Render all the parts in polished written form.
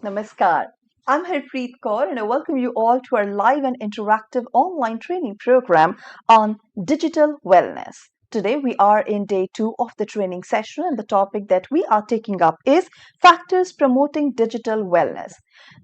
Namaskar. I'm Harpreet Kaur and I welcome you all to our live and interactive online training program on digital wellness. Today we are in day 2 of the training session and the topic that we are taking up is factors promoting digital wellness.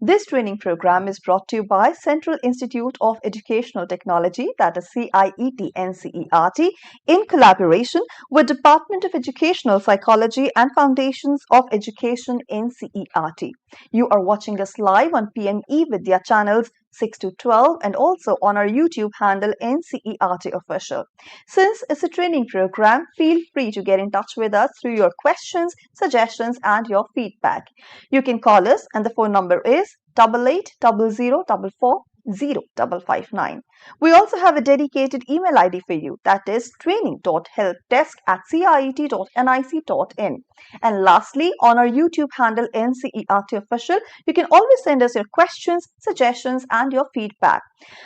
This training program is brought to you by Central Institute of Educational Technology, that is CIET NCERT, in collaboration with Department of Educational Psychology and Foundations of Education NCERT. You are watching us live on PM eVidya channels 6 to 12 and also on our YouTube handle NCERT Official. Since it's a training program, feel free to get in touch with us through your questions, suggestions, and your feedback. You can call us, and the phone number is 8800440559. We also have a dedicated email ID for you, that is training.helpdesk@ciet.nic.in. And lastly, on our YouTube handle NCERT Official, you can always send us your questions, suggestions, and your feedback.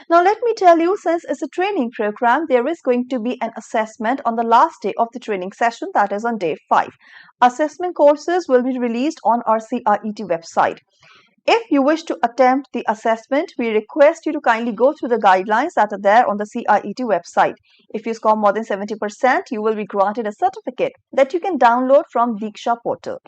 Now, let me tell you, since it's a training program, there is going to be an assessment on the last day of the training session, that is on day 5. Assessment courses will be released on our CIET website. If you wish to attempt the assessment, we request you to kindly go through the guidelines that are there on the CIET website. If you score more than 70%, you will be granted a certificate that you can download from DIKSHA portal.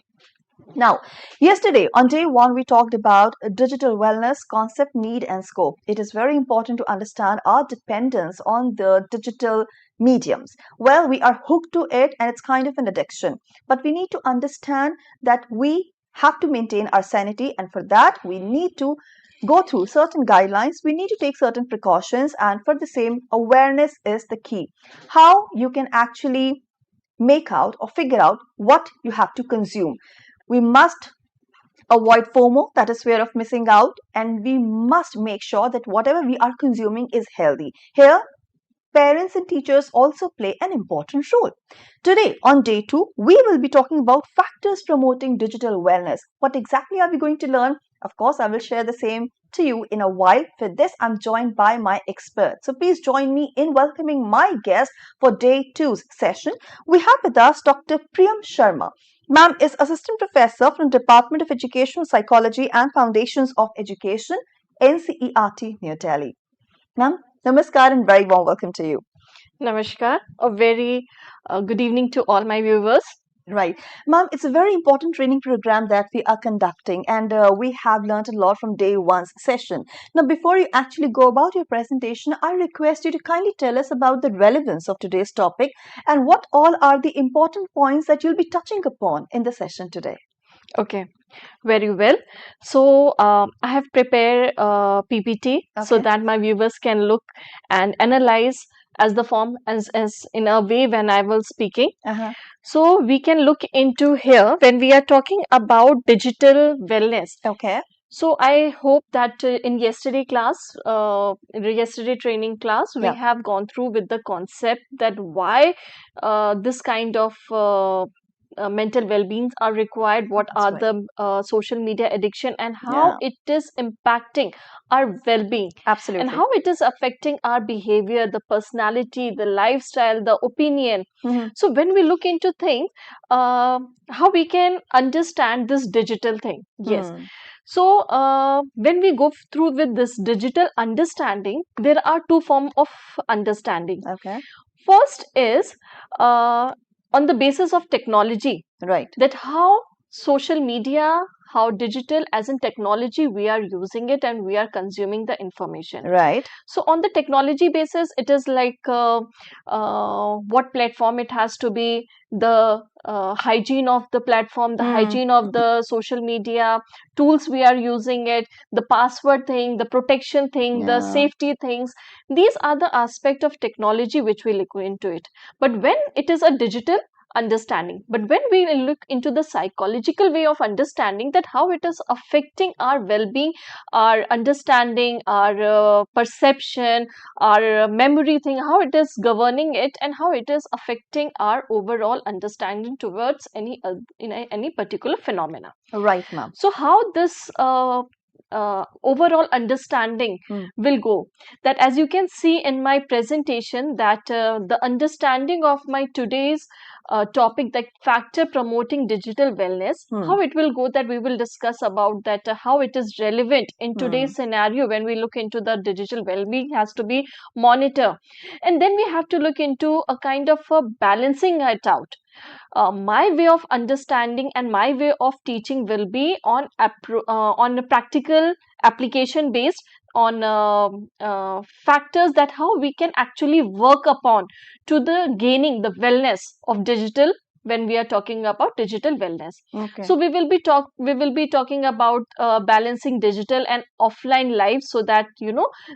Now, yesterday on day 1, we talked about digital wellness concept, need, and scope. It is very important to understand our dependence on the digital mediums. Well, we are hooked to it and it's kind of an addiction. But we need to understand that we have to maintain our sanity, and for that, we need to go through certain guidelines. We need to take certain precautions, and for the same, awareness is the key. How you can actually make out or figure out what you have to consume. We must avoid FOMO, that is fear of missing out, and we must make sure that whatever we are consuming is healthy. Here, parents and teachers also play an important role. Today, on day 2, we will be talking about factors promoting digital wellness. What exactly are we going to learn? Of course, I will share the same to you in a while. For this, I'm joined by my expert. So please join me in welcoming my guest for day 2's session. We have with us Dr. Priyam Sharma. Ma'am is Assistant Professor from Department of Educational Psychology and Foundations of Education, NCERT, New Delhi. Ma'am, namaskar and very warm welcome to you. Namaskar. A very good evening to all my viewers. Right. Ma'am, it's a very important training program that we are conducting, and we have learned a lot from day 1's session. Now, before you actually go about your presentation, I request you to kindly tell us about the relevance of today's topic and what all are the important points that you'll be touching upon in the session today. Okay, very well. So, I have prepared PPT so Okay. that my viewers can look and analyze as the form as in a way when I was speaking. Uh-huh. So, we can look into here when we are talking about digital wellness. Okay. So I hope that in yesterday training class, we Yeah. have gone through with the concept that why this kind of mental well-beings are required, what That's are right. the social media addiction, and how Yeah. it is impacting our well-being, and Absolutely. how it is affecting our behavior, the personality, the lifestyle, the opinion. Mhm. So when we look into things, how we can understand this digital thing. Yes. Hmm. So, when we go through with this digital understanding, there are two forms of understanding. Okay. First is on the basis of technology, Right. that how social media, how digital as in technology, we are using it and we are consuming the information. Right. So on the technology basis, it is like what platform it has to be, the hygiene of the platform, the Hmm. hygiene of the social media, tools we are using it, the password thing, the protection thing, the Yeah. safety things. These are the aspect of technology which will look into it. But when it is a digital understanding, but when we look into the psychological way of understanding that how it is affecting our well-being, our understanding, our perception, our memory thing, how it is governing it, and how it is affecting our overall understanding towards any particular phenomena. Right, ma'am. So how this overall understanding will go, that as you can see in my presentation, that the understanding of my today's topic, that factor promoting digital wellness, how it will go, that we will discuss about that, how it is relevant in today's scenario when we look into the digital well-being has to be monitored. And then we have to look into a kind of balancing it out. My way of understanding and my way of teaching will be on a practical application based on factors that how we can actually work upon to the gaining the wellness of digital when we are talking about digital wellness. Okay. So we will be talking about balancing digital and offline life so that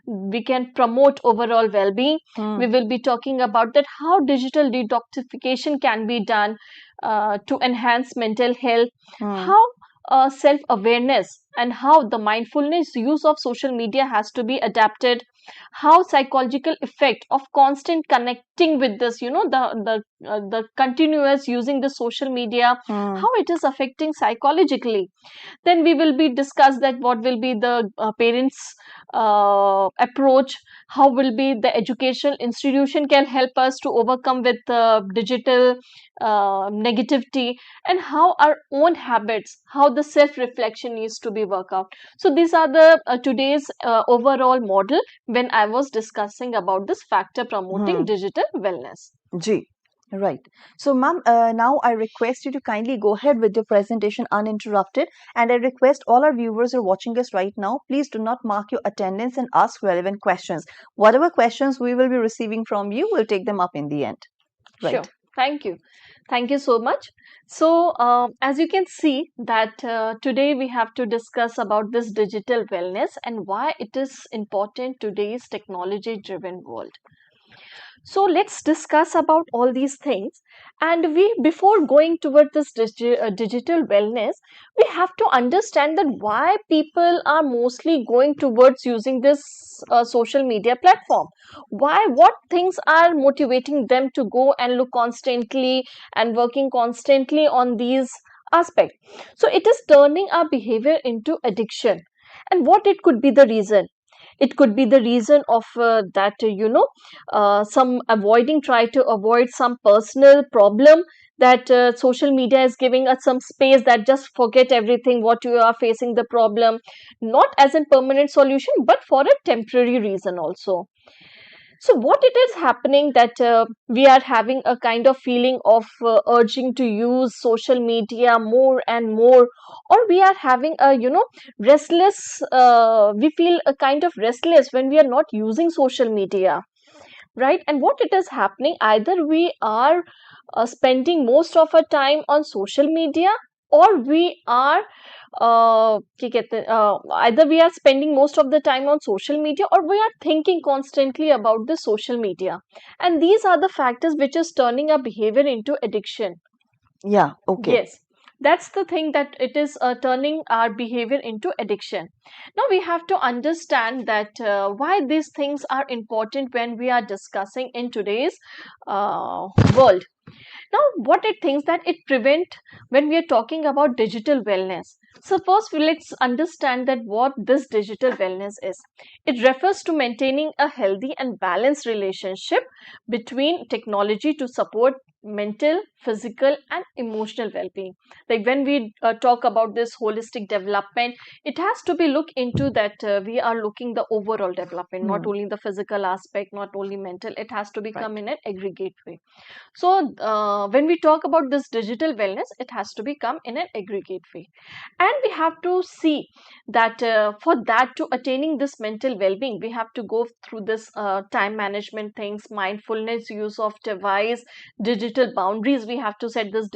we can promote overall well-being. We will be talking about that how digital detoxification can be done to enhance mental health, how self-awareness and how the mindfulness use of social media has to be adapted, how psychological effect of constant connecting with this, the continuous using the social media, how it is affecting psychologically. Then we will be discuss that what will be the parents approach, how will be the educational institution can help us to overcome with digital negativity, and how our own habits, how the self reflection needs to be worked out. So these are the today's overall model when I was discussing about this factor promoting digital wellness. Ji. Right. So, ma'am, now I request you to kindly go ahead with your presentation uninterrupted. And I request all our viewers who are watching us right now, please do not mark your attendance and ask relevant questions. Whatever questions we will be receiving from you, we'll take them up in the end. Right. Sure. Thank you. Thank you so much. So, as you can see that today we have to discuss about this digital wellness and why it is important today's technology-driven world. So let's discuss about all these things, and we before going toward this digital wellness, we have to understand that why people are mostly going towards using this social media platform. Why, what things are motivating them to go and look constantly and working constantly on these aspects. So it is turning our behavior into addiction. And what it could be the reason? It could be the reason of that some try to avoid some personal problem, that social media is giving us some space that just forget everything what you are facing the problem, not as a permanent solution but for a temporary reason also. So what it is happening that we are having a kind of feeling of urging to use social media more and more, or we are having a restless, we feel a kind of restless when we are not using social media, right? And what it is happening, either we are spending most of our time on social media, or we are either we are spending most of the time on social media, or we are thinking constantly about the social media, and these are the factors which is turning our behavior into addiction. Yeah. Okay. Yes, that's the thing, that it is turning our behavior into addiction. Now we have to understand that why these things are important when we are discussing in today's world. Now what it thinks that it prevent when we are talking about digital wellness. So first let's understand that what this digital wellness is. It refers to maintaining a healthy and balanced relationship between technology to support mental, physical and emotional well-being. Like when we talk about this holistic development, it has to be look into that we are looking the overall development, not only the physical aspect, not only mental, it has to become in an aggregate way. So when we talk about this digital wellness, it has to become in an aggregate way, and we have to see that for that to attaining this mental well-being, we have to go through this time management things, mindfulness, use of device, digital boundaries. We have to set this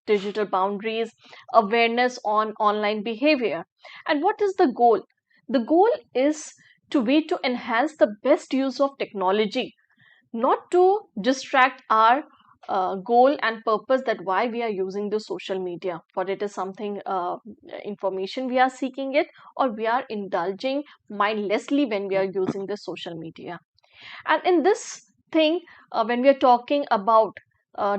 digital boundaries, awareness on online behavior. And what is the goal? The goal is to enhance the best use of technology, not to distract our goal and purpose, that why we are using the social media, for it is something information we are seeking it, or we are indulging mindlessly when we are using the social media. And in this thing, when we are talking about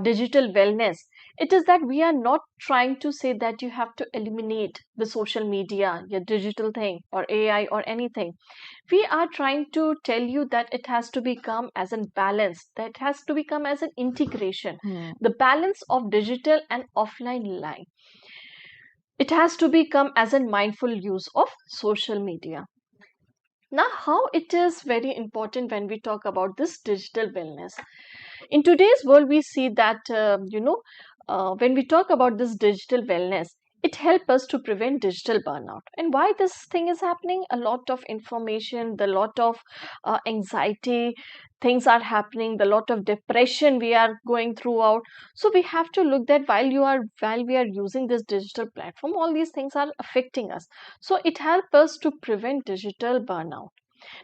digital wellness, It is that we are not trying to say that you have to eliminate the social media, your digital thing, or AI or anything. We are trying to tell you that it has to become as a balance, that has to become as an integration, the balance of digital and offline life. It has to become as a mindful use of social media. Now, how it is very important when we talk about this digital wellness. In today's world, we see that, when we talk about this digital wellness, it helps us to prevent digital burnout. And why this thing is happening? A lot of information, the lot of anxiety, things are happening, the lot of depression we are going throughout. So we have to look that while we are using this digital platform, all these things are affecting us. So it helps us to prevent digital burnout.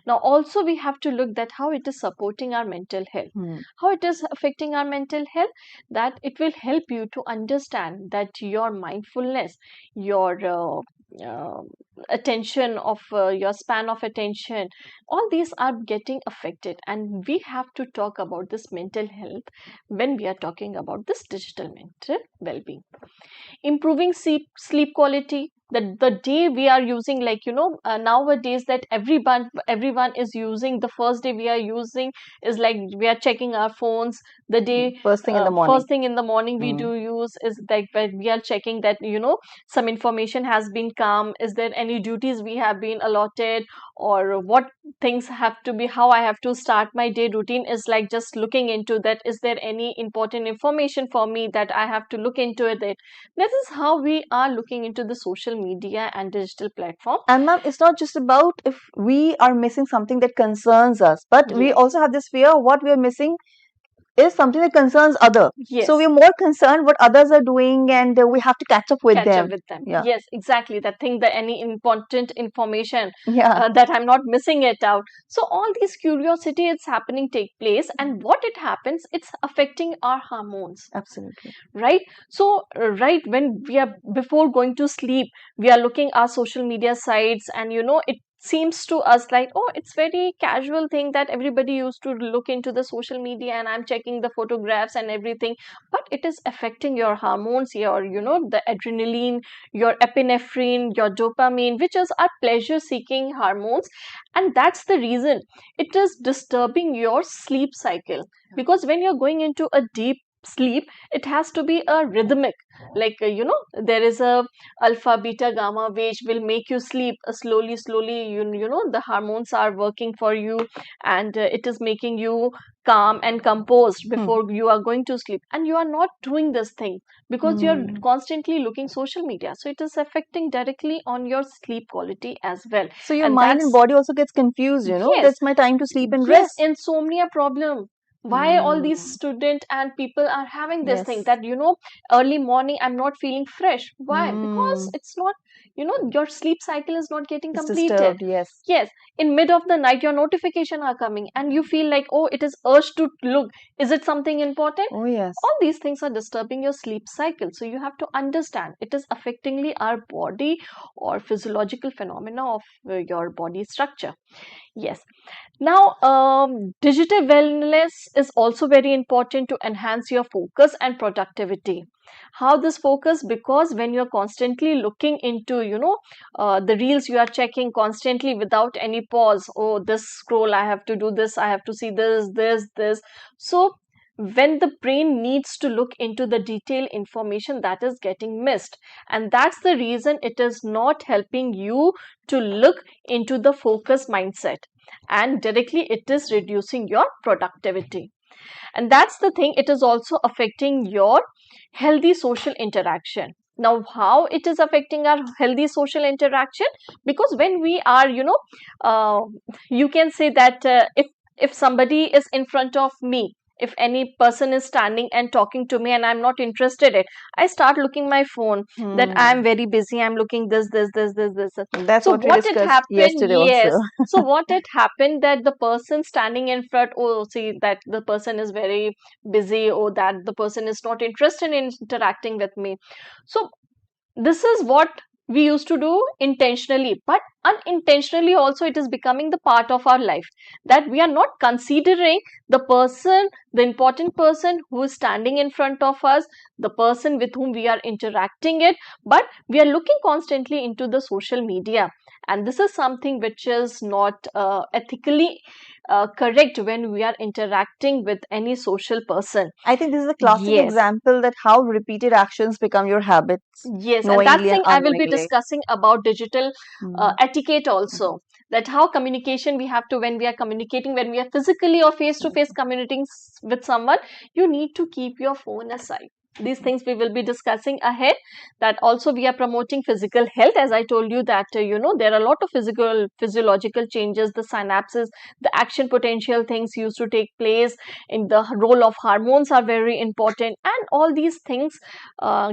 Now also we have to look that how it is supporting our mental health, how it is affecting our mental health, that it will help you to understand that your mindfulness, your attention of your span of attention, all these are getting affected, and we have to talk about this mental health when we are talking about this digital mental well-being. Improving sleep quality, the day we are using, like nowadays that everyone is using, the first day we are using is like we are checking our phones. The day First thing in the morning. first thing in the morning we do use is like when we are checking that some information has been come, is there any duties we have been allotted, or what things have to be, how I have to start my day routine, is like just looking into that, is there any important information for me that I have to look into it. This is how we are looking into the social media and digital platform. And ma'am, it's not just about if we are missing something that concerns us, but we Yes. also have this fear of what we are missing is something that concerns other. Yes. So we're more concerned what others are doing, and we have to catch up with them. Yeah. Yes, exactly. That thing, that any important information, Yeah. that I'm not missing it out. So all these curiosity is happening take place, and what it happens, it's affecting our hormones. Absolutely. Right. So right when we are before going to sleep, we are looking our social media sites, and it seems to us like, oh, it's very casual thing that everybody used to look into the social media, and I'm checking the photographs and everything, but it is affecting your hormones, your the adrenaline, your epinephrine, your dopamine, which is our pleasure seeking hormones, and that's the reason it is disturbing your sleep cycle. Because when you're going into a deep sleep, it has to be a rhythmic, like there is a alpha, beta, gamma, which will make you sleep slowly. The hormones are working for you, and it is making you calm and composed before you are going to sleep, and you are not doing this thing because you're constantly looking social media, so it is affecting directly on your sleep quality as well. So your mind and body also gets confused, Yes. That's my time to sleep and Yes, rest. insomnia problem. Why all these student and people are having this thing, Yes. that early morning I'm not feeling fresh. Why? Because it's not, your sleep cycle is not getting It's completed. disturbed, yes. Yes, in mid of the night your notification are coming, and you feel like, oh, it is urge to look, is it something important? Oh yes. All these things are disturbing your sleep cycle, so you have to understand it is affectingly our body or physiological phenomena of your body structure. Yes. Now, digital wellness is also very important to enhance your focus and productivity. How this focus? Because when you're constantly looking into, the reels, you are checking constantly without any pause. Oh, this scroll, I have to do this, I have to see this. So when the brain needs to look into the detailed information, that is getting missed, and that's the reason it is not helping you to look into the focus mindset, and directly it is reducing your productivity. And that's the thing, it is also affecting your healthy social interaction. Now, how it is affecting our healthy social interaction? Because when we are, you can say that if somebody is in front of me, if any person is standing and talking to me and I'm not interested in it, I start looking my phone, that I'm very busy, I'm looking this. That's So what we what it discussed happened? yesterday Yes. also. So what it happened, that the person standing in front, oh, see that the person is very busy, or that the person is not interested in interacting with me. So this is what we used to do intentionally, but unintentionally also it is becoming the part of our life, that we are not considering the person, the important person who is standing in front of us, the person with whom we are interacting it, but we are looking constantly into the social media. And this is something which is not ethically correct when we are interacting with any social person. I think this is a classic Yes. example that how repeated actions become your habits, Yes, and that knowingly and thing I will be unknowingly. discussing about digital Mm. etiquette Mhm. also. That how communication we have to, when we are communicating, when we are physically or face to face communicating with someone, you need to keep your phone aside. These things we will be discussing ahead. That also we are promoting physical health, as I told you that there are a lot of physiological changes, the synapses, the action potential things used to take place, in the role of hormones are very important, and all these things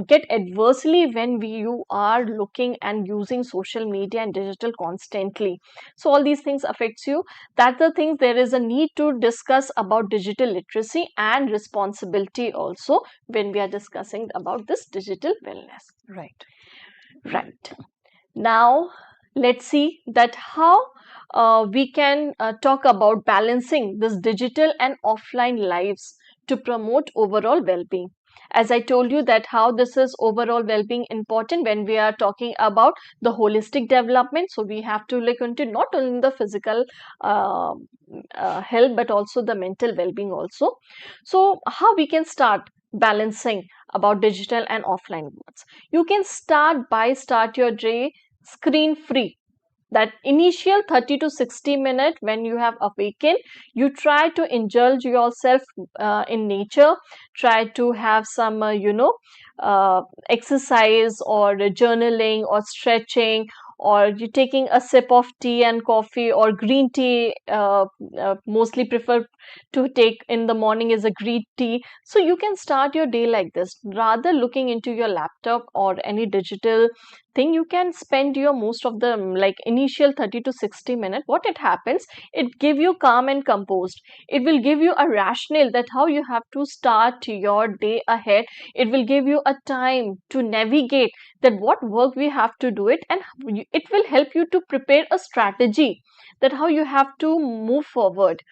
get adversely when you are looking and using social media and digital constantly. So all these things affects you. That's the things, there is a need to discuss about digital literacy and responsibility also when we are discussing about this digital wellness. Right. Right. Now let's see that how we can talk about balancing this digital and offline lives to promote overall well-being. As I told you that how this is overall well-being important when we are talking about the holistic development. So we have to look into not only the physical uh, health but also the mental well-being also. So how we can start balancing about digital and offline modes? You can start your day screen free. That initial 30 to 60 minutes when you have awakened, you try to indulge yourself in nature, try to have some uh, exercise or journaling or stretching, or you taking a sip of tea and coffee or green tea, mostly prefer to take in the morning is a green tea. So you can start your day like this, rather looking into your laptop or any digital thing. You can spend your most of the like initial 30 to 60 minutes. What it happens, it give you calm and composed. It will give you a rationale that how you have to start your day ahead. It will give you a time to navigate that what work we have to do it, and it will help you to prepare a strategy that how you have to move forward.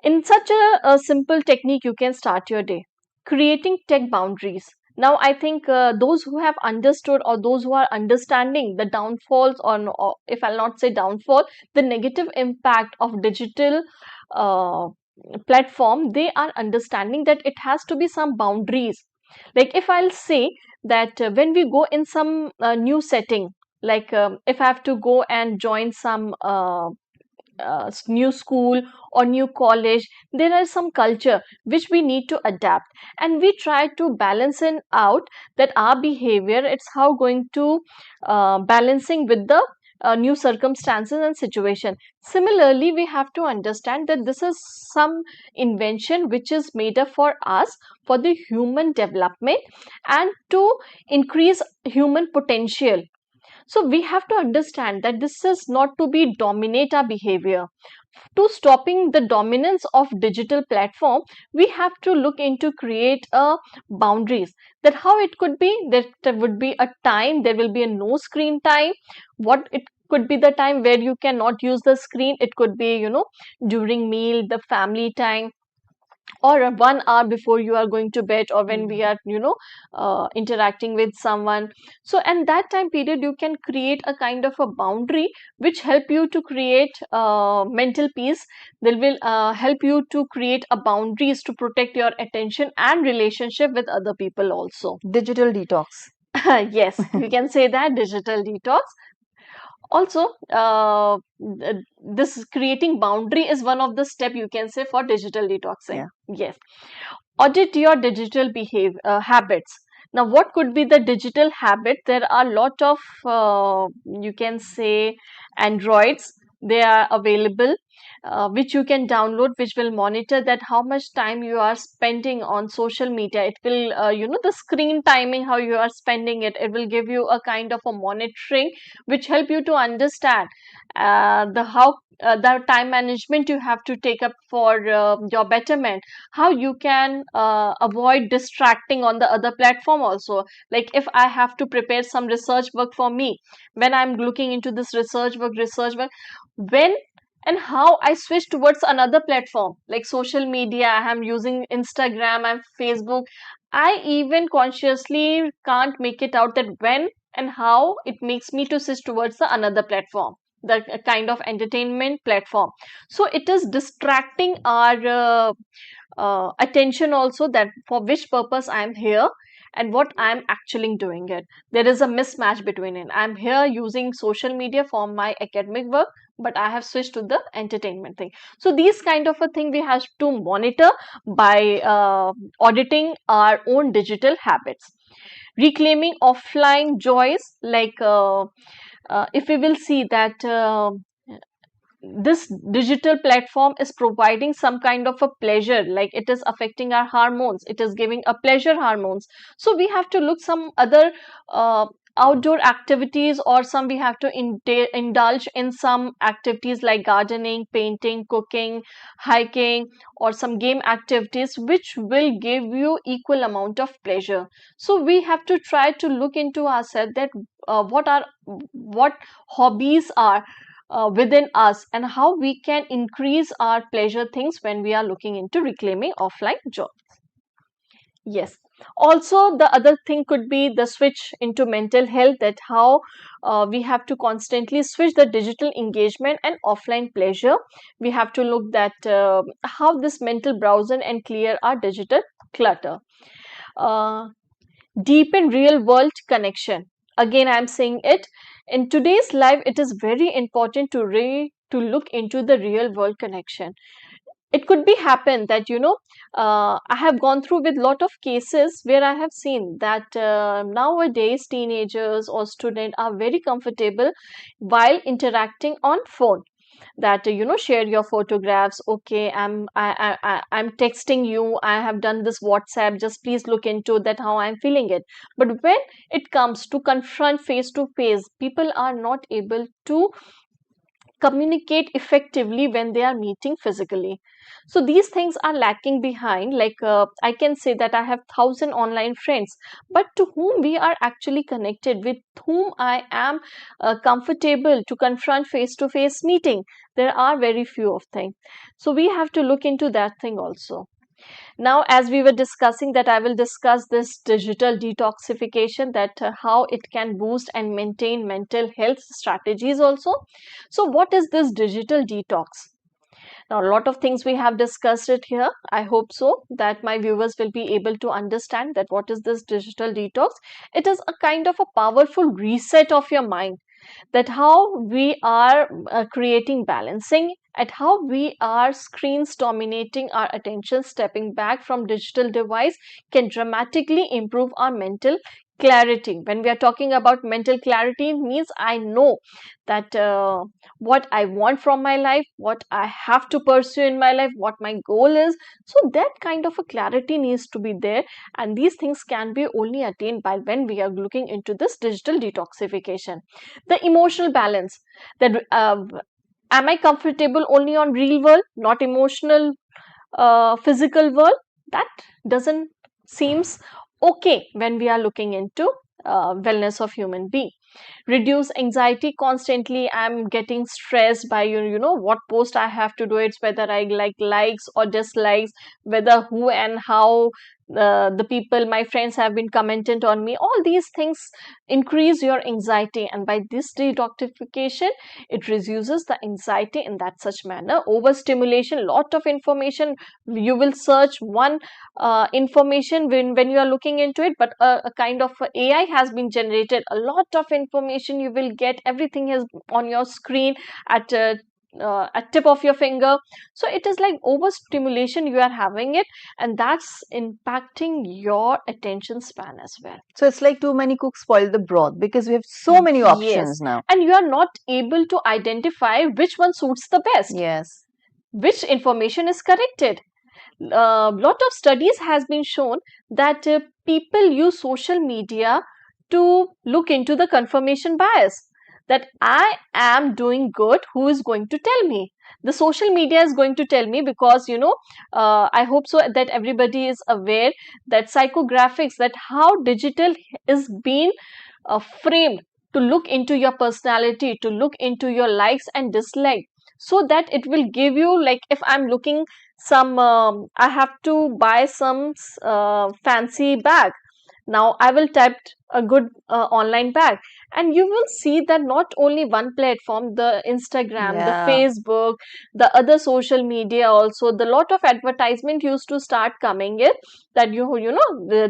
In such a simple technique, you can start your day. Creating tech boundaries. Now, I think those who have understood or those who are understanding the downfalls, or if I'll not say downfall, the negative impact of digital uh, platform, they are understanding that it has to be some boundaries. Like if I'll say that when we go in some new setting, like if I have to go and join some new school or new college, there are some culture which we need to adapt, and we try to balance it out, that our behavior, it's how going to balancing with the new circumstances and situation. Similarly, we have to understand that this is some invention which is made up for us, for the human development and to increase human potential. So we have to understand that this is not to be dominate our behavior. To stopping the dominance of digital platform, we have to look into create a boundaries, that how it could be that there would be a time, there will be a no screen time. What it could be the time where you cannot use the screen, it could be during meal, the family time, or 1 hour before you are going to bed, or when we Mhm. are interacting with someone. So and that time period you can create a kind of a boundary which help you to create mental peace. They will help you to create a boundaries to protect your attention and relationship with other people also. Digital detox. Yes, you can say that digital detox. Also this creating boundary is one of the step, you can say, for digital detoxing. Yeah. Yes. Audit your digital habits. Now what could be the digital habit? There are a lot of you can say androids, they are available. which you can download, which will monitor that how much time you are spending on social media. It will, the screen timing, how you are spending it. It will give you a kind of a monitoring, which help you to understand the time management you have to take up for your betterment, how you can avoid distracting on the other platform also. Like if I have to prepare some research work for me, when I'm looking into this research work, when and how I switch towards another platform like social media, I'm using Instagram and Facebook, I even consciously can't make it out that when and how it makes me to switch towards the another platform, the kind of entertainment platform. So it is distracting our attention also, that for which purpose I'm here and what I'm actually doing it. There is a mismatch between it. I'm here using social media for my academic work, but I have switched to the entertainment thing. So these kind of a thing we have to monitor by auditing our own digital habits. Reclaiming offline joys, like if we will see that this digital platform is providing some kind of a pleasure, like it is affecting our hormones, it is giving a pleasure hormones. So we have to look some other outdoor activities, or some we have to indulge in some activities like gardening, painting, cooking, hiking, or some game activities which will give you equal amount of pleasure. So we have to try to look into ourselves that what hobbies are within us, and how we can increase our pleasure things when we are looking into reclaiming offline joy. Yes. Also, the other thing could be the switch into mental health, that how we have to constantly switch the digital engagement and offline pleasure. We have to look that how this mental browsing and clear our digital clutter. Uh, Deepen real world connection. Again, I'm saying it, in today's life it is very important to look into the real world connection. It could be happen that I have gone through with lot of cases where I have seen that nowadays teenagers or students are very comfortable while interacting on phone, that share your photographs. Okay, I'm texting you, I have done this WhatsApp, just please look into that how I'm feeling it. But when it comes to confront face to face, people are not able to communicate effectively when they are meeting physically. So these things are lacking behind. Like I can say that I have 1,000 online friends, but to whom we are actually connected, with whom I am comfortable to confront face to face meeting, there are very few of things. So we have to look into that thing also. Now, as we were discussing, that I will discuss this digital detoxification, that how it can boost and maintain mental health strategies also. So what is this digital detox? Now, a lot of things we have discussed it here. I hope so that my viewers will be able to understand that what is this digital detox. It is a kind of a powerful reset of your mind, that how we are creating balancing, at how we are screens dominating our attention, stepping back from digital device can dramatically improve our mental clarity. When we are talking about mental clarity, it means I know that what I want from my life, what I have to pursue in my life, what my goal is. So that kind of a clarity needs to be there, and these things can be only attained by when we are looking into this digital detoxification. The emotional balance, that am I comfortable only on real world, not emotional physical world? That doesn't seems okay when we are looking into wellness of human being. Reduce anxiety. Constantly I'm getting stressed by what post I have to do, it's whether I like likes or dislikes, whether who and how the people, my friends, have been commenting on me. All these things increase your anxiety, and by this detoxification it reduces the anxiety in that such manner. Overstimulation, lot of information, you will search one information when you are looking into it, but a kind of AI has been generated, a lot of information you will get, everything is on your screen at tip of your finger. So it is like overstimulation you are having it, and that's impacting your attention span as well. So it's like too many cooks spoil the broth, because we have so many Yes, options now. and you are not able to identify which one suits the best. Yes. which information is corrected. Lot of studies has been shown that people use social media to look into the confirmation bias, that I am doing good, who is going to tell me? The social media is going to tell me, because I hope so that everybody is aware that psychographics, that how digital is being framed to look into your personality, to look into your likes and dislikes, so that it will give you, like if I'm looking some I have to buy some fancy bag. Now I will type a good online bag, and you will see that not only one platform, the Instagram, the Yeah. Facebook, the other social media also, the lot of advertisement used to start coming in, that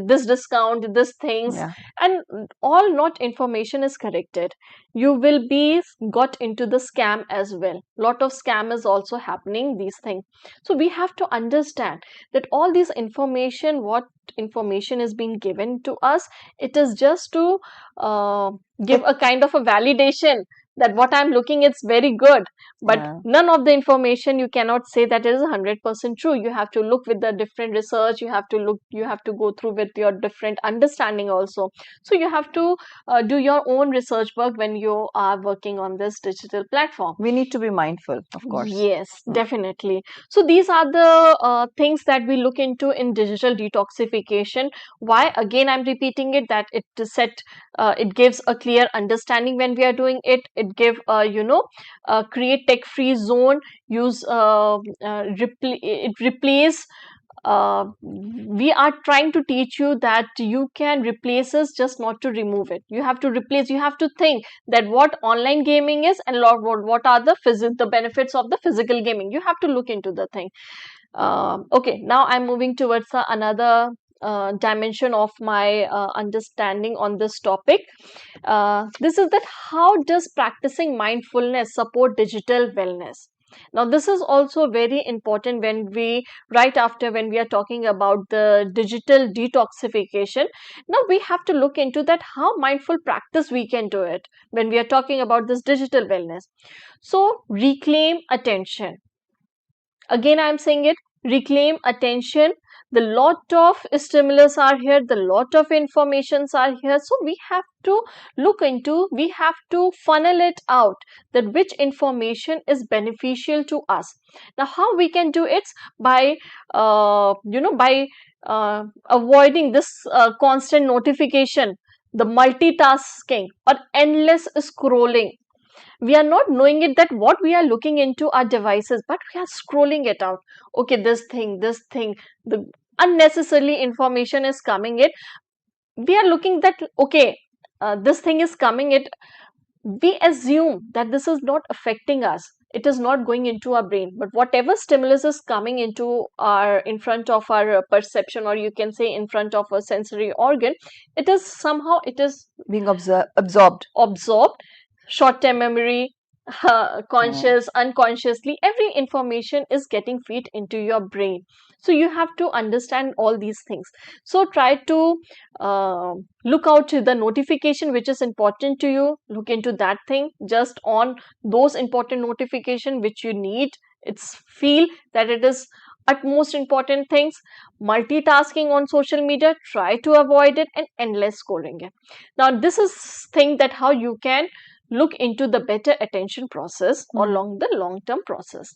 this discount, this things, Yeah. and all not information is corrected. You will be got into the scam as well. Lot of scam is also happening, these things. So we have to understand that all this information, what information is being given to us, it is just to give It, a kind of a validation that what I'm looking, it's very good, but yeah. none of the information you cannot say that it is 100% true. You have to look with the different research, you have to go through with your different understanding also. So you have to do your own research work when you are working on this digital platform. We need to be mindful, of course. Yes, Mm. definitely. So these are the things that we look into in digital detoxification. Why? Again, I'm repeating it, that it gives a clear understanding when we are doing it. It give create tech-free zone. Use it replace. We are trying to teach you that you can replace us, just not to remove it. You have to replace. You have to think that what online gaming is, and what are the benefits of the physical gaming. You have to look into the thing. Okay, now I'm moving towards another dimension of my understanding on this topic. This is that how does practicing mindfulness support digital wellness? Now this is also very important when we, right after when we are talking about the digital detoxification. Now we have to look into that how mindful practice we can do it when we are talking about this digital wellness. So reclaim attention. Again I'm saying it, reclaim attention. The lot of stimulus are here, the lot of informations are here, so we have to look into, we have to funnel it out, that which information is beneficial to us. Now how we can do it? By by avoiding this constant notification, the multitasking or endless scrolling. We are not knowing it that what we are looking into our devices, but we are scrolling it out. Okay, this thing, the unnecessarily information is coming it. We are looking that, okay, this thing is coming it. We assume that this is not affecting us, it is not going into our brain, but whatever stimulus is coming into our, in front of our perception, or you can say in front of a sensory organ, it is somehow, it is Being absorbed. absorbed. Short-term memory, Mm. conscious, unconsciously, every information is getting feed into your brain. So you have to understand all these things. So try to look out to the notification which is important to you. Look into that thing, just on those important notification which you need. It's feel that it is utmost important things. Multitasking on social media, try to avoid it, and endless scrolling it. Now this is thing that how you can look into the better attention process or Mm. along the long term process.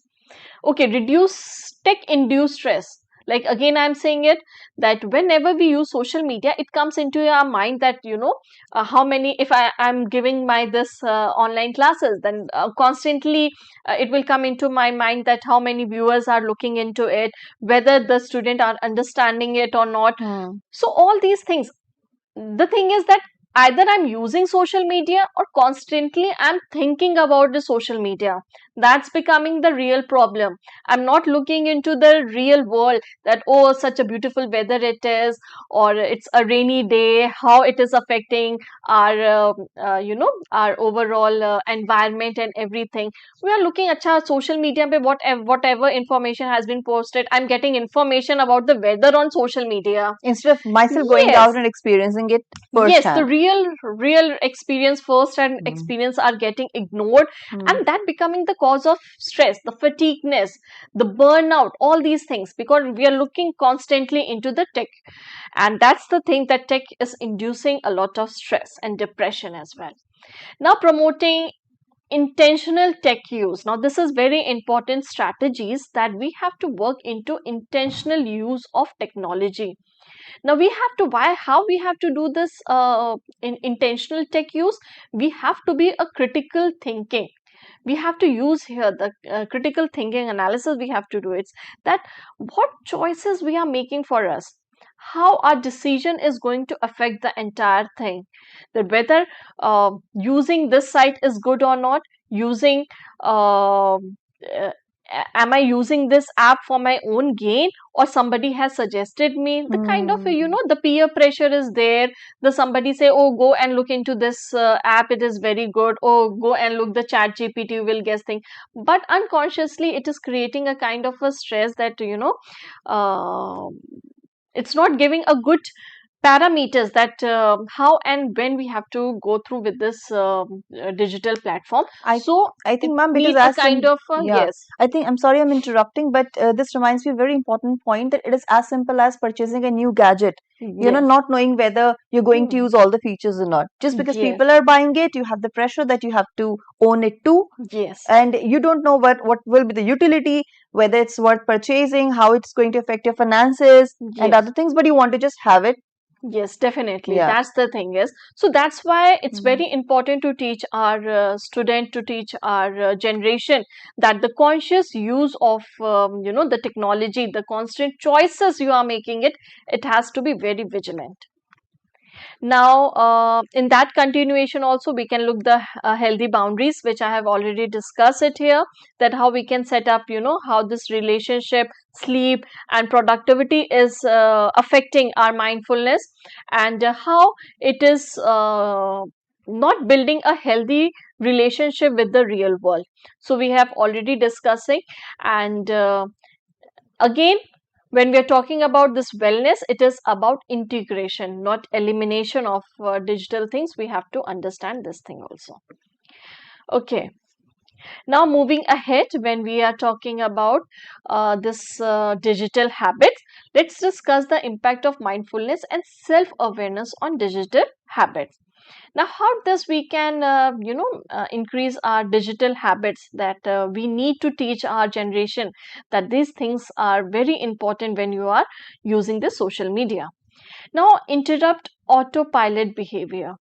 Okay, reduce tech induced stress. Like again I'm saying it, that whenever we use social media, it comes into our mind that how many, if I am giving my this online classes, then constantly it will come into my mind that how many viewers are looking into it, whether the student are understanding it or not. Mm. So all these things, the thing is that either I'm using social media or constantly I'm thinking about the social media. That's becoming the real problem. I'm not looking into the real world, that oh, such a beautiful weather it is, or it's a rainy day, how it is affecting our our overall environment and everything. We are looking at social media pe whatever information has been posted, I'm getting information about the weather on social media. Instead of myself going Yes, out and experiencing it yes, the firsthand. real experience, first hand Mm. experience are getting ignored, Mm. and that becoming the because of stress, the fatigueness, the burnout, all these things, because we are looking constantly into the tech. And that's the thing, that tech is inducing a lot of stress and depression as well. Now, promoting intentional tech use. Now, this is very important strategies, that we have to work into intentional use of technology. Now, we have to, how we have to do this in intentional tech use? We have to be a critical thinking. We have to use here the critical thinking analysis. We have to do it, that what choices we are making for us, how our decision is going to affect the entire thing, that whether using this site is good or not, using am I using this app for my own gain, or somebody has suggested me, the kind of the peer pressure is there, the somebody say, oh, go and look into this app, it is very good, oh, go and look the chat GPT, you will guess thing. But unconsciously it is creating a kind of a stress, that uh, it's not giving a good parameters, that how and when we have to go through with this digital platform. So I it think, ma'am, because need a as kind of yeah, yes. I think, I'm sorry I'm interrupting, but this reminds me of a very important point, that it is as simple as purchasing a new gadget. Yes. Not knowing whether you're going to Hmm. use all the features or not. Just because Yes. people are buying it, you have the pressure that you have to own it too, Yes. and you don't know what will be the utility, whether it's worth purchasing, how it's going to affect your finances and Yes. other things, but you want to just have it. Yes, definitely. Yeah. That's the thing is. So that's why it's Mhm. very important to teach our student, to teach our generation, that the conscious use of the technology, the constant choices you are making it has to be very vigilant. Now, in that continuation also, we can look the healthy boundaries, which I have already discussed it here, that how we can set up, how this relationship, sleep and productivity is affecting our mindfulness, and how it is not building a healthy relationship with the real world. So we have already discussing, and again, when we are talking about this wellness, it is about integration, not elimination of digital things. We have to understand this thing also. Okay, now moving ahead, when we are talking about this digital habits, let's discuss the impact of mindfulness and self-awareness on digital habits. Now, how does we can increase our digital habits, that we need to teach our generation that these things are very important when you are using the social media. Now, interrupt autopilot behavior.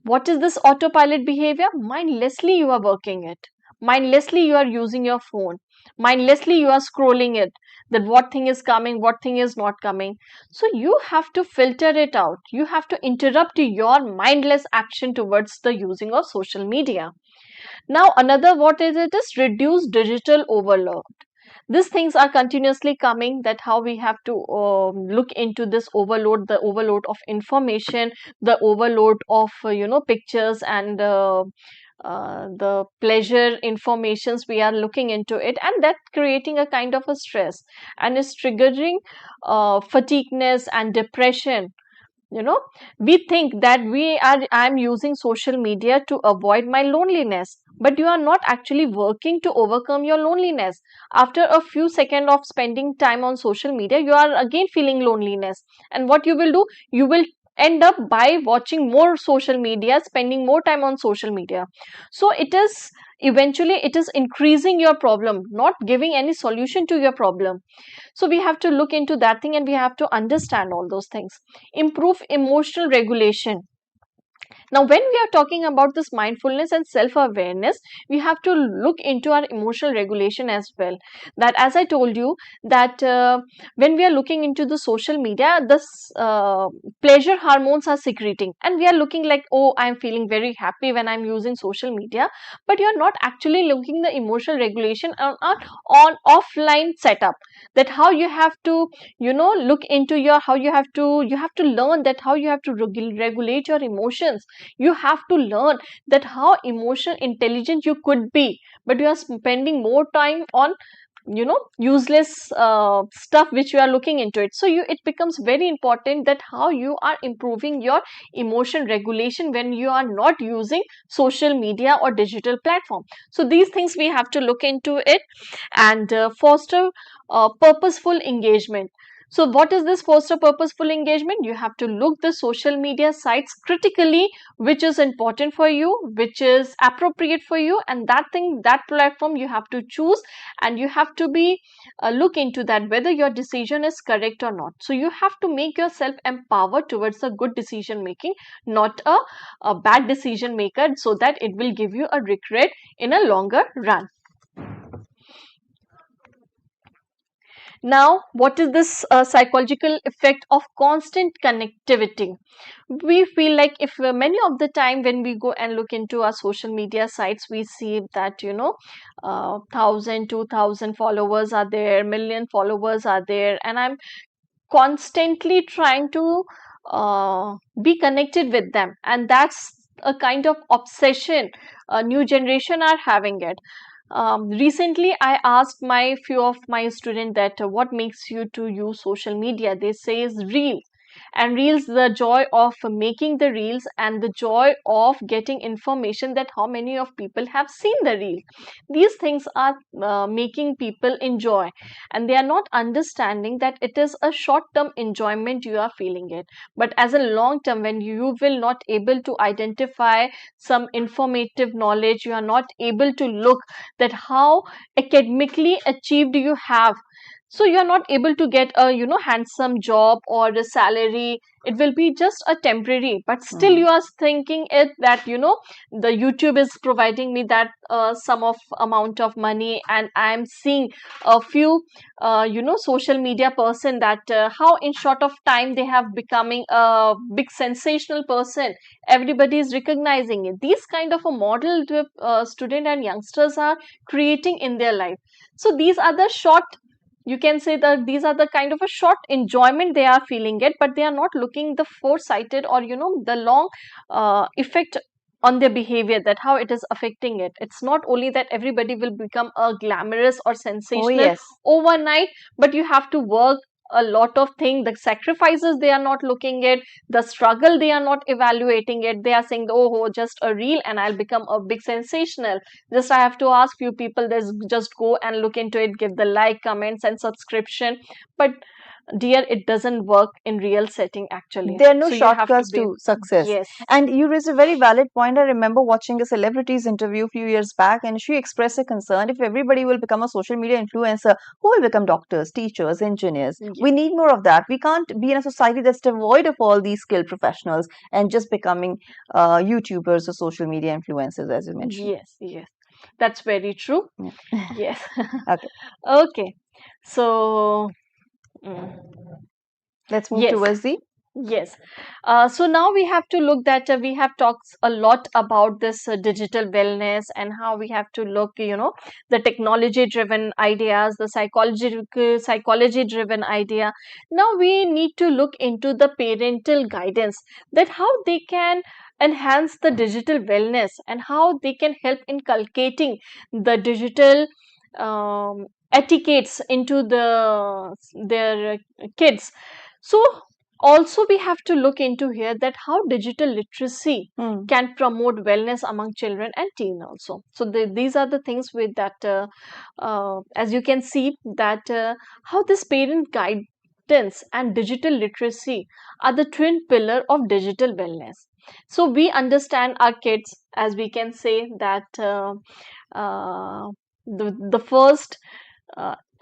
What is this autopilot behavior? Mindlessly you are working it, mindlessly you are using your phone, mindlessly you are scrolling it, that what thing is coming, what thing is not coming. So you have to filter it out, you have to interrupt your mindless action towards the using of social media. Now another, what is it, is reduce digital overload. These things are continuously coming, that how we have to look into this overload, the overload of information, the overload of pictures, and the pleasure informations we are looking into it, and that creating a kind of a stress, and is triggering fatigueness and depression. We think that I'm using social media to avoid my loneliness, but you are not actually working to overcome your loneliness. After a few seconds of spending time on social media, you are again feeling loneliness, and what you will do, you will end up by watching more social media, spending more time on social media. So it is, eventually it is increasing your problem, not giving any solution to your problem. So we have to look into that thing, and we have to understand all those things. Improve emotional regulation. Now, when we are talking about this mindfulness and self-awareness, we have to look into our emotional regulation as well. That, as I told you, that when we are looking into the social media, this pleasure hormones are secreting, and we are looking like, oh, I'm feeling very happy when I'm using social media, but you are not actually looking the emotional regulation on offline setup. That how you have to, look into your, how you have to learn that how you have to regulate your emotions. You have to learn that how emotional intelligent you could be, but you are spending more time on useless stuff which you are looking into it. So it becomes very important that how you are improving your emotion regulation when you are not using social media or digital platform. So these things we have to look into it, and foster purposeful engagement. So what is this foster purposeful engagement? You have to look the social media sites critically, which is important for you, which is appropriate for you, and that thing, that platform you have to choose, and you have to be look into that whether your decision is correct or not. So you have to make yourself empowered towards a good decision making, not a bad decision maker, so that it will give you a regret in a longer run. Now, what is this psychological effect of constant connectivity? We feel like if many of the time when we go and look into our social media sites, we see that 1,000, 2,000 followers are there, million followers are there, and I'm constantly trying to be connected with them, and that's a kind of obsession a new generation are having it. Recently I asked my few of my students that what makes you to use social media. They say is reel, and reels, the joy of making the reels and the joy of getting information that how many of people have seen the reel. These things are making people enjoy, and they are not understanding that it is a short term enjoyment you are feeling it, but as a long term, when you will not able to identify some informative knowledge, you are not able to look that how academically achieved you have, so you are not able to get a handsome job or a salary. It will be just a temporary, but still you are thinking it that the YouTube is providing me that sum of amount of money, and I am seeing a few social media person that how in short of time they have becoming a big sensational person. Everybody is recognizing it. These kind of a model the student and youngsters are creating in their life. So these are the short, you can say that these are the kind of a short enjoyment they are feeling it, but they are not looking the foresighted or the long effect on their behavior, that how it is affecting it. It's not only that everybody will become a glamorous or sensational yes. overnight, but you have to work a lot of things. The sacrifices they are not looking at, the struggle they are not evaluating it. They are saying, oh, just a reel and I'll become a big sensational. Just I have to ask few people, there's just go and look into it, give the like, comments and subscription. But dear, it doesn't work in real setting actually. There are no So you have to shortcuts be, to success. yes, And you raised a very valid point. I remember watching a celebrity's interview a few years back, and she expressed a concern if everybody will become a social media influencer, who will become doctors, teachers, engineers? We need more of that. We can't be in a society that's devoid of all these skilled professionals and just becoming YouTubers or social media influencers, as you mentioned. yes, yes, that's very true. Yeah. Yes. Okay, Okay, so mm, let's move yes. towards the. Yes. So now we have to look that we have talked a lot about this digital wellness and how we have to look, the technology driven ideas, the psychology driven idea. Now we need to look into the parental guidance, that how they can enhance the digital wellness and how they can help inculcating the digital etiquettes into their kids. So also we have to look into here that how digital literacy Hmm. can promote wellness among children and teen also. So these are the things with that as you can see that how this parent guidance and digital literacy are the twin pillar of digital wellness. So we understand our kids, as we can say that uh, the first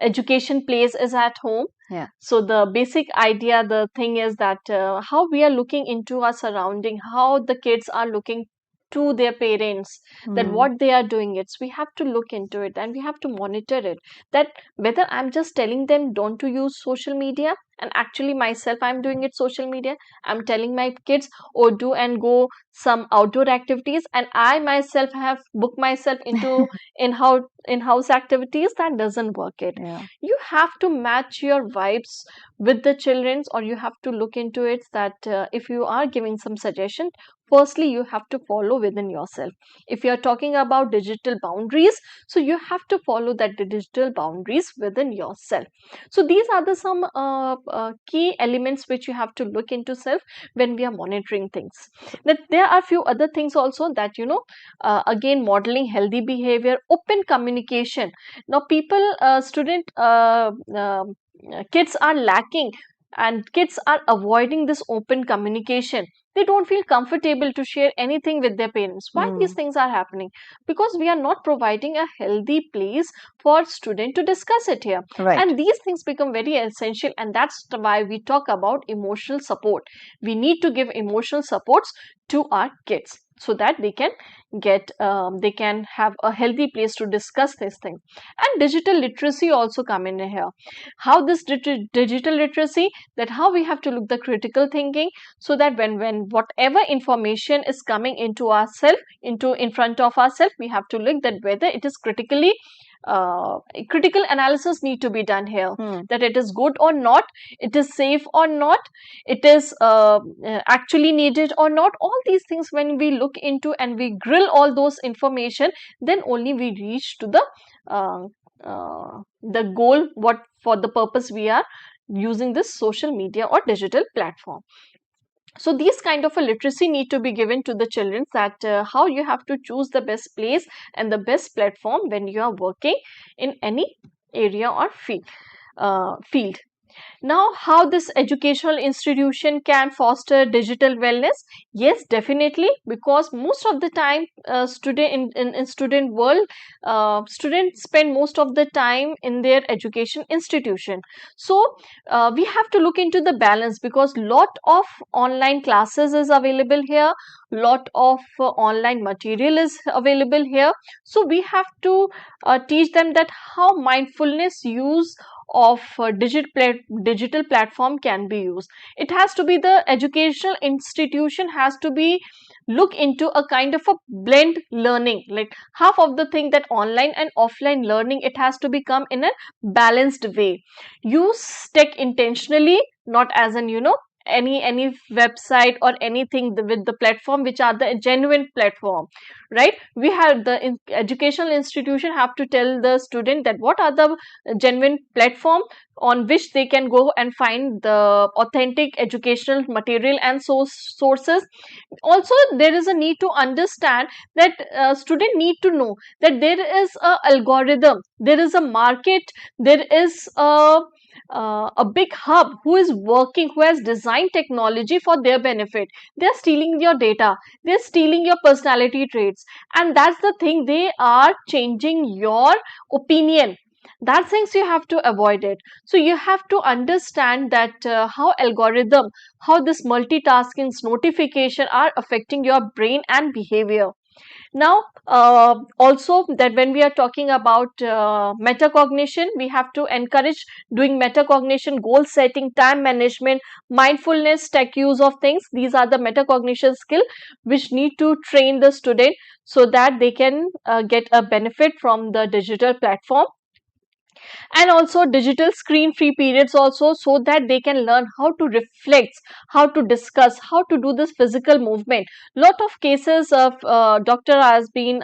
education place is at home. Yeah. So the basic idea, the thing is that how we are looking into our surrounding, how the kids are looking to their parents, that Hmm. what they are doing it. So we have to look into it and we have to monitor it, that whether I'm just telling them don't to use social media, and actually myself I'm doing it social media. I'm telling my kids, oh, do and go some outdoor activities, and I myself have booked myself into in-house activities. That doesn't work it. Yeah. You have to match your vibes with the children's, or you have to look into it that if you are giving some suggestion, firstly you have to follow within yourself. If you are talking about digital boundaries, so you have to follow that digital boundaries within yourself. So these are the some key elements which you have to look into self when we are monitoring things. That there are few other things also that again, modeling healthy behavior, open communication. Now people student kids are lacking, and kids are avoiding this open communication. They don't feel comfortable to share anything with their parents. Why these Mm. things are happening? Because we are not providing a healthy place for student to discuss it here. Right. And these things become very essential, and that's why we talk about emotional support. We need to give emotional supports to our kids so that they can they can have a healthy place to discuss these things. And digital literacy also come in here. How this digital literacy, that how we have to look the critical thinking, so that when whatever information is coming into ourself, into in front of ourselves, we have to look that whether it is critically critical analysis need to be done here, that it is good or not, it is safe or not, it is actually needed or not. All these things when we look into and we grill all those information, then only we reach to uh, the goal what for the purpose we are using this social media or digital platform. So these kind of a literacy need to be given to the children, that how you have to choose the best place and the best platform when you are working in any area or field. Now, how this educational institution can foster digital wellness? Yes, definitely, because most of the time, in student world, students spend most of the time in their education institution. So, we have to look into the balance, because lot of online classes is available here, lot of online material is available here. So, we have to teach them that how mindfulness use of digital platform can be used. It has to be, the educational institution has to be look into a kind of a blend learning, like half of the thing, that online and offline learning, it has to become in a balanced way. Use tech intentionally, not as an any website or anything with the platform which are the genuine platform, right? We have the educational institution have to tell the student that what are the genuine platform on which they can go and find the authentic educational material and sources. Also, there is a need to understand that student need to know that there is a algorithm, there is a market, there is a big hub who is working, who has designed technology for their benefit. They are stealing your data, they're stealing your personality traits, and that's the thing, they are changing your opinion. That things you have to avoid it. So you have to understand that how algorithm, how this multitasking notification are affecting your brain and behavior. Now, also that when we are talking about metacognition, we have to encourage doing metacognition, goal setting, time management, mindfulness, tech use of things. These are the metacognition skill which need to train the student so that they can get a benefit from the digital platform. And also digital screen free periods also, so that they can learn how to reflect, how to discuss, how to do this physical movement. Lot of cases of doctor has been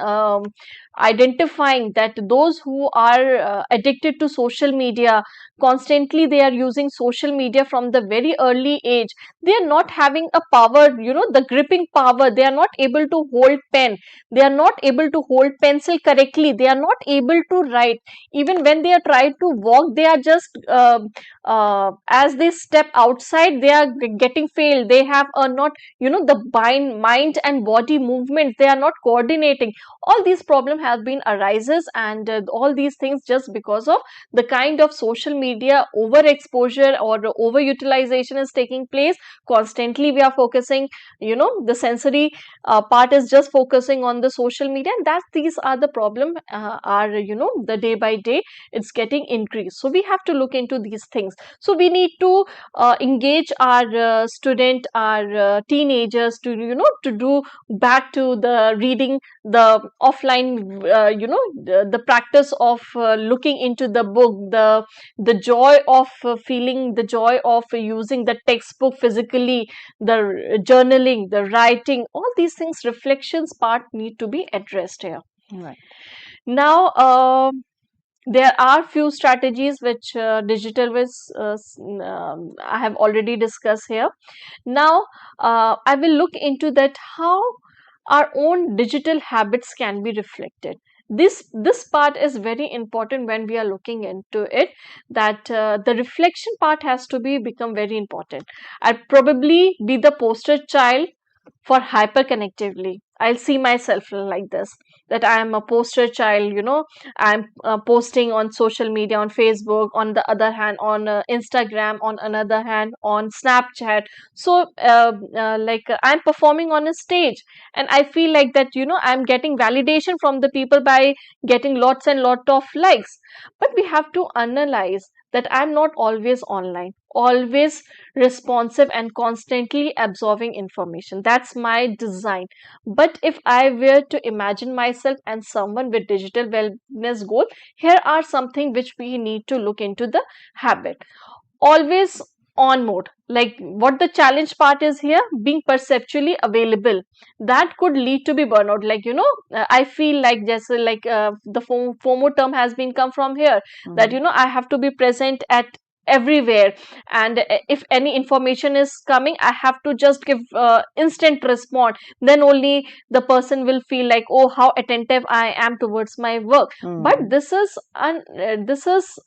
identifying that those who are addicted to social media, constantly they are using social media from the very early age, they are not having a power, the gripping power, they are not able to hold pen, they are not able to hold pencil correctly, they are not able to write. Even when they are trying to walk, they are just as they step outside, they are getting failed, they have not the mind and body movements, they are not coordinating. All these problems have been arises, and all these things just because of the kind of social media overexposure or overutilization is taking place. Constantly we are focusing, the sensory part is just focusing on the social media, and that these are the problem are the day by day it's getting increased. So we have to look into these things. things. So we need to engage our student, our teenagers to, to do back to the reading, the offline, the practice of looking into the book, the joy of feeling, the joy of using the textbook physically, the journaling, the writing, all these things, reflections part need to be addressed here. Right. Now, there are few strategies which digital was I have already discussed here. Now, I will look into that how our own digital habits can be reflected. This part is very important when we are looking into it, that the reflection part has to be become very important. I'll probably be the poster child for hyperconnectively. I'll see myself like this, that I am a poster child, I'm posting on social media, on Facebook, on the other hand on Instagram, on another hand on Snapchat. So I'm performing on a stage, and I feel like that, I'm getting validation from the people by getting lots and lot of likes. But we have to analyze that I'm not always online, always responsive and constantly absorbing information. That's my design. But if I were to imagine myself and someone with digital wellness goal, here are something which we need to look into the habit. Always on mode, like what the challenge part is here, being perceptually available, that could lead to be burnout. Like, I feel like just like the FOMO term has been come from here, that I have to be present at everywhere, and if any information is coming, I have to just give instant response. Then only the person will feel like, oh, how attentive I am towards my work. But this is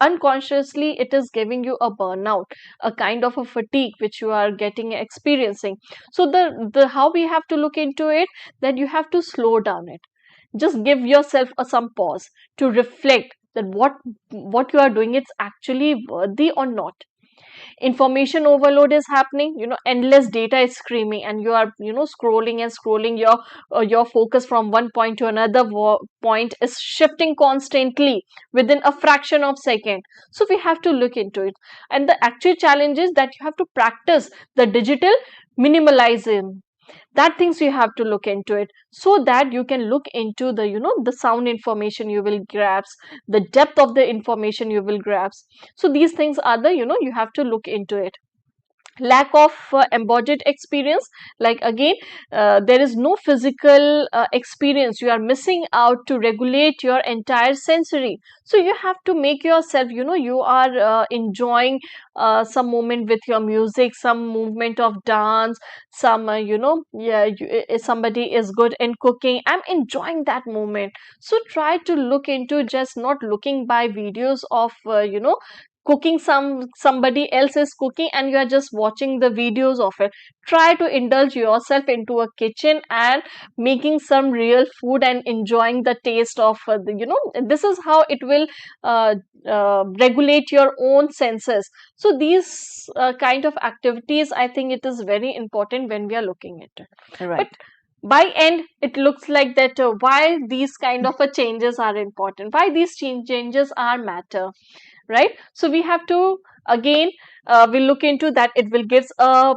unconsciously, it is giving you a burnout, a kind of a fatigue which you are getting experiencing. So the how we have to look into it, that you have to slow down it. Just give yourself some pause to reflect that what you are doing, it's actually worthy or not. Information overload is happening, endless data is screaming, and you are, scrolling and scrolling. Your focus from one point to another point is shifting constantly within a fraction of second. So we have to look into it, and the actual challenge is that you have to practice the digital minimalism. That things you have to look into it, so that you can look into the, the sound information you will grasp, the depth of the information you will grasp. So these things are the, you have to look into it. Lack of embodied experience, like again, there is no physical experience, you are missing out to regulate your entire sensory. So you have to make yourself, you are enjoying some moment with your music, some movement of dance, some yeah, if somebody is good in cooking, I'm enjoying that moment. So try to look into, just not looking by videos of cooking, somebody else is cooking and you are just watching the videos of it. Try to indulge yourself into a kitchen and making some real food and enjoying the taste of this is how it will regulate your own senses. So these kind of activities, I think it is very important when we are looking at it. Right. But by end, it looks like that why these kind of changes are important, why these changes are matter, right? So we have to again we'll look into that. It will gives a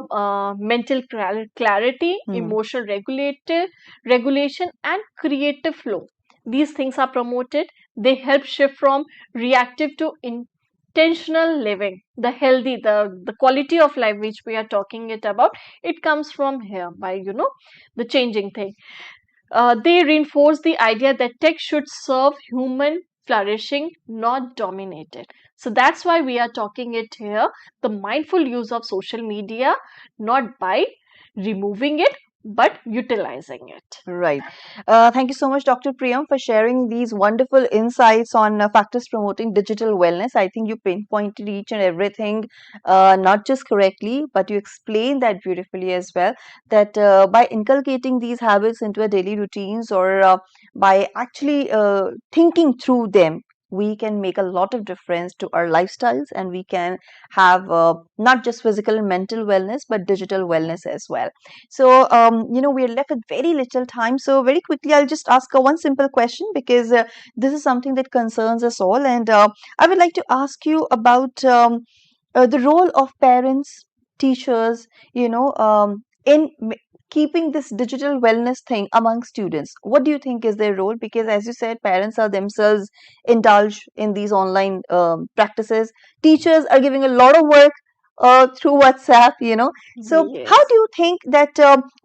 mental clarity, emotional regulation, and creative flow. These things are promoted. They help shift from reactive to intentional living, the healthy, the quality of life which we are talking it about. It comes from here by the changing thing. They reinforce the idea that tech should serve human flourishing, not dominate it. So that's why we are talking it here, the mindful use of social media, not by removing it, but utilizing it. Right. Thank you so much, Dr. Priyam, for sharing these wonderful insights on factors promoting digital wellness. I think you pinpointed each and everything, not just correctly, but you explained that beautifully as well. That by inculcating these habits into our daily routines, or by actually thinking through them, we can make a lot of difference to our lifestyles, and we can have not just physical and mental wellness, but digital wellness as well. So, we're left with very little time. So, very quickly, I'll just ask one simple question, because this is something that concerns us all. And I would like to ask you about the role of parents, teachers, in keeping this digital wellness thing among students? What do you think is their role? Because as you said, parents are themselves indulged in these online practices. Teachers are giving a lot of work through WhatsApp. So how Yes. do you think that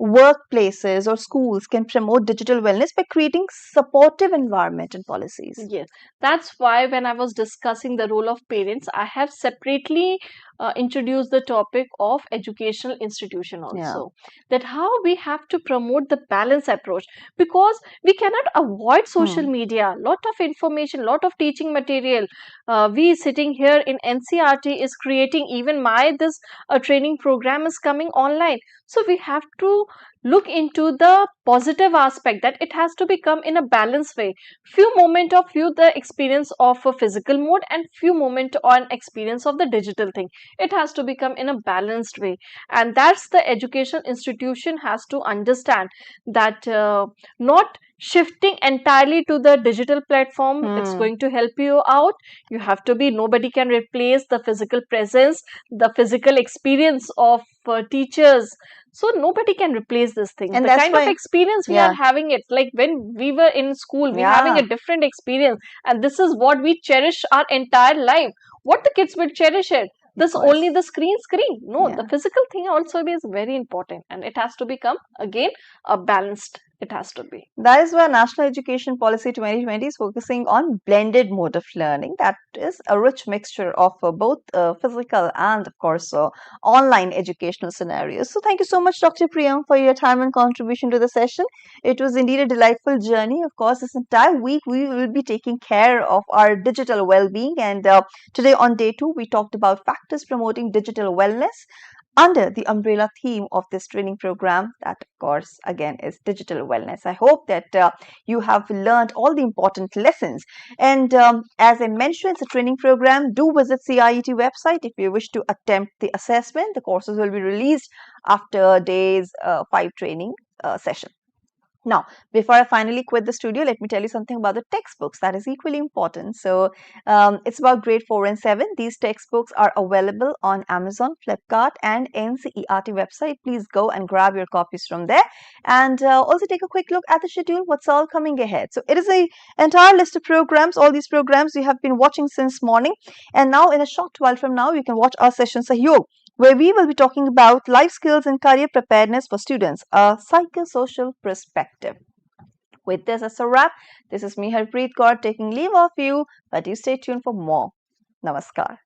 workplaces or schools can promote digital wellness by creating supportive environment and policies? Yes, that's why when I was discussing the role of parents, I have separately introduced the topic of educational institution Yeah. also. That how we have to promote the balance approach, because we cannot avoid social Hmm. media. Lot of information, lot of teaching material. We sitting here in NCERT is creating, even my this training program is coming online. So we have to look into the positive aspect, that it has to become in a balanced way. Few moment of you the experience of a physical mode, and few moment on experience of the digital thing. It has to become in a balanced way, and that's the education institution has to understand, that not shifting entirely to the digital platform, it's Hmm. going to help you out. You have to be, nobody can replace the physical presence, the physical experience of teachers. So nobody can replace these things. And The that's kind of why, experience we are yeah, having, it like when we were in school, we having yeah, a different experience, and this is what we cherish our entire life. What the kids will cherish it, of this only course. the screen. No, the Yeah. physical thing also is very important, and it has to become again a balanced, it has to be. That is why National Education Policy 2020 is focusing on blended mode of learning. That is a rich mixture of both physical and, of course, online educational scenarios. So, thank you so much, Dr. Priyam, for your time and contribution to the session. It was indeed a delightful journey. Of course, this entire week we will be taking care of our digital well being. And today, on day 2, we talked about factors promoting digital wellness under the umbrella theme of this training program, that of course again is digital wellness. I hope that you have learned all the important lessons, and as I mentioned, it's a training program. Do visit CIET website if you wish to attempt the assessment. The courses will be released after days 5 training session. Now, before I finally quit the studio, let me tell you something about the textbooks that is equally important. So, it's about grade 4 and 7. These textbooks are available on Amazon, Flipkart, and NCERT website. Please go and grab your copies from there. And also take a quick look at the schedule, what's all coming ahead. So, it is a entire list of programs. All these programs you have been watching since morning. And now, in a short while from now, you can watch our session Sahyog, where we will be talking about life skills and career preparedness for students, a psychosocial perspective. With this as a wrap, this is me, Harpreet Kaur, taking leave of you, but you stay tuned for more. Namaskar.